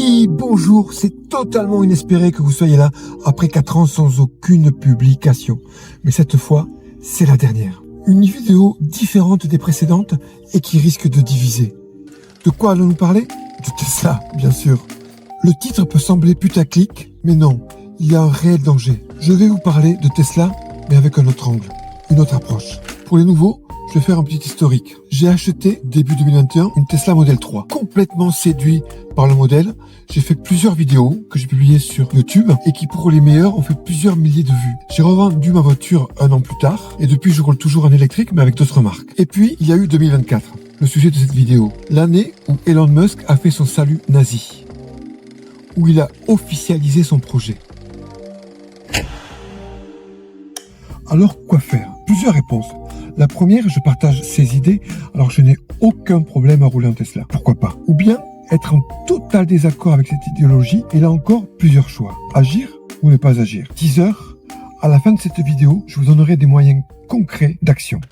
Oui, bonjour, c'est totalement inespéré que vous soyez là après 4 ans sans aucune publication. Mais cette fois, c'est la dernière. Une vidéo différente des précédentes et qui risque de diviser. De quoi allons-nous parler? De Tesla, bien sûr. Le titre peut sembler putaclic, mais non, il y a un réel danger. Je vais vous parler de Tesla, mais avec un autre angle, une autre approche. Pour les nouveaux, je vais faire un petit historique. J'ai acheté, début 2021, une Tesla Model 3. Complètement séduit par le modèle, j'ai fait plusieurs vidéos que j'ai publiées sur YouTube et qui, pour les meilleurs, ont fait plusieurs milliers de vues. J'ai revendu ma voiture 1 an plus tard et depuis je roule toujours en électrique mais avec d'autres marques. Et puis, il y a eu 2024, le sujet de cette vidéo. L'année où Elon Musk a fait son salut nazi. Où il a officialisé son projet. Alors, quoi faire? Plusieurs réponses. La première, je partage ces idées, alors je n'ai aucun problème à rouler en Tesla. Pourquoi pas? Ou bien être en total désaccord avec cette idéologie, et là encore, plusieurs choix. Agir ou ne pas agir. Teaser, à la fin de cette vidéo, je vous donnerai des moyens concrets d'action.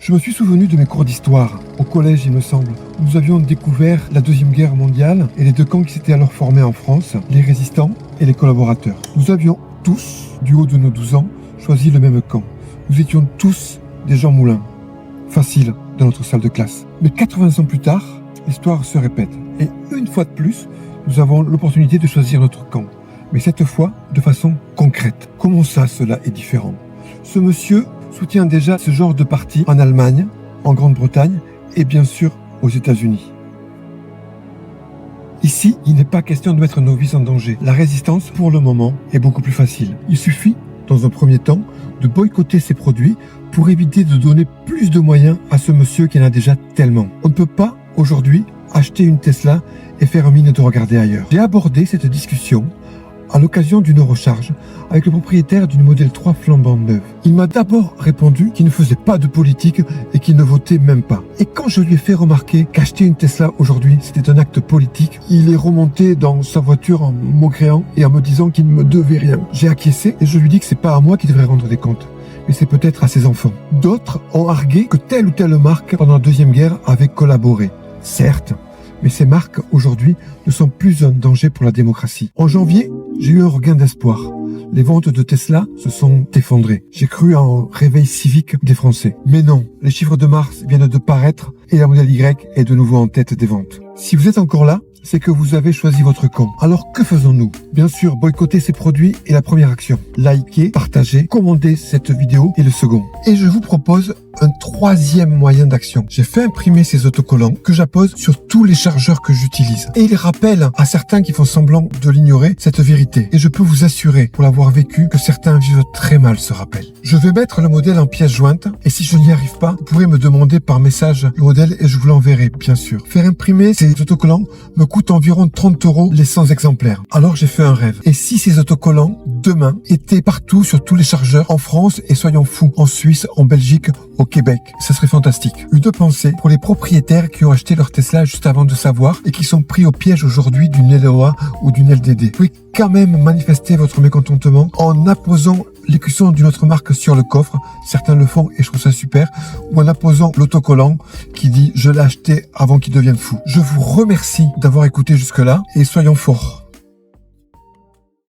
Je me suis souvenu de mes cours d'histoire, au collège il me semble. Nous avions découvert la Deuxième Guerre mondiale et les deux camps qui s'étaient alors formés en France, les résistants et les collaborateurs. Nous avions tous, du haut de nos 12 ans, choisi le même camp. Nous étions tous des Jean Moulin. Facile dans notre salle de classe. Mais 80 ans plus tard, l'histoire se répète. Et une fois de plus, nous avons l'opportunité de choisir notre camp. Mais cette fois, de façon concrète. Comment ça, cela est différent? Ce monsieur soutient déjà ce genre de parti en Allemagne, en Grande-Bretagne et bien sûr aux États-Unis. Ici, il n'est pas question de mettre nos vies en danger. La résistance, pour le moment, est beaucoup plus facile. Il suffit, dans un premier temps, de boycotter ces produits pour éviter de donner plus de moyens à ce monsieur qui en a déjà tellement. On ne peut pas, aujourd'hui, acheter une Tesla et faire mine de regarder ailleurs. J'ai abordé cette discussion à l'occasion d'une recharge avec le propriétaire d'une Model 3 flambant neuve. Il m'a d'abord répondu qu'il ne faisait pas de politique et qu'il ne votait même pas. Et quand je lui ai fait remarquer qu'acheter une Tesla aujourd'hui c'était un acte politique, il est remonté dans sa voiture en maugréant et en me disant qu'il ne me devait rien. J'ai acquiescé et je lui dis que c'est pas à moi qu'il devrait rendre des comptes, mais c'est peut-être à ses enfants. D'autres ont argué que telle ou telle marque pendant la Deuxième Guerre avait collaboré. Certes, mais ces marques aujourd'hui ne sont plus un danger pour la démocratie. En janvier, j'ai eu un regain d'espoir. Les ventes de Tesla se sont effondrées. J'ai cru à un réveil civique des Français. Mais non, les chiffres de mars viennent de paraître et la Model Y est de nouveau en tête des ventes. Si vous êtes encore là, c'est que vous avez choisi votre camp. Alors que faisons-nous? Bien sûr, boycotter ces produits est la première action. Likez, partagez, commandez cette vidéo est le second. Et je vous propose un troisième moyen d'action. J'ai fait imprimer ces autocollants que j'appose sur tous les chargeurs que j'utilise. Et ils rappellent à certains qui font semblant de l'ignorer cette vérité. Et je peux vous assurer, pour l'avoir vécu, que certains vivent très mal ce rappel. Je vais mettre le modèle en pièce jointe et si je n'y arrive pas, vous pourrez me demander par message le modèle et je vous l'enverrai, bien sûr. Faire imprimer ces autocollants me coûte environ 30 € les 100 exemplaires. Alors j'ai fait un rêve. Et si ces autocollants, demain, étaient partout sur tous les chargeurs en France et soyons fous, en Suisse, en Belgique, au Québec, ça serait fantastique. Une pensée pour les propriétaires qui ont acheté leur Tesla juste avant de savoir et qui sont pris au piège aujourd'hui d'une LOA ou d'une LDD. Vous pouvez quand même manifester votre mécontentement en apposant l'écusson d'une autre marque sur le coffre. Certains le font et je trouve ça super. Ou en apposant l'autocollant qui dit « Je l'ai acheté avant qu'il devienne fou ». Je vous remercie d'avoir écouté jusque-là et soyons forts.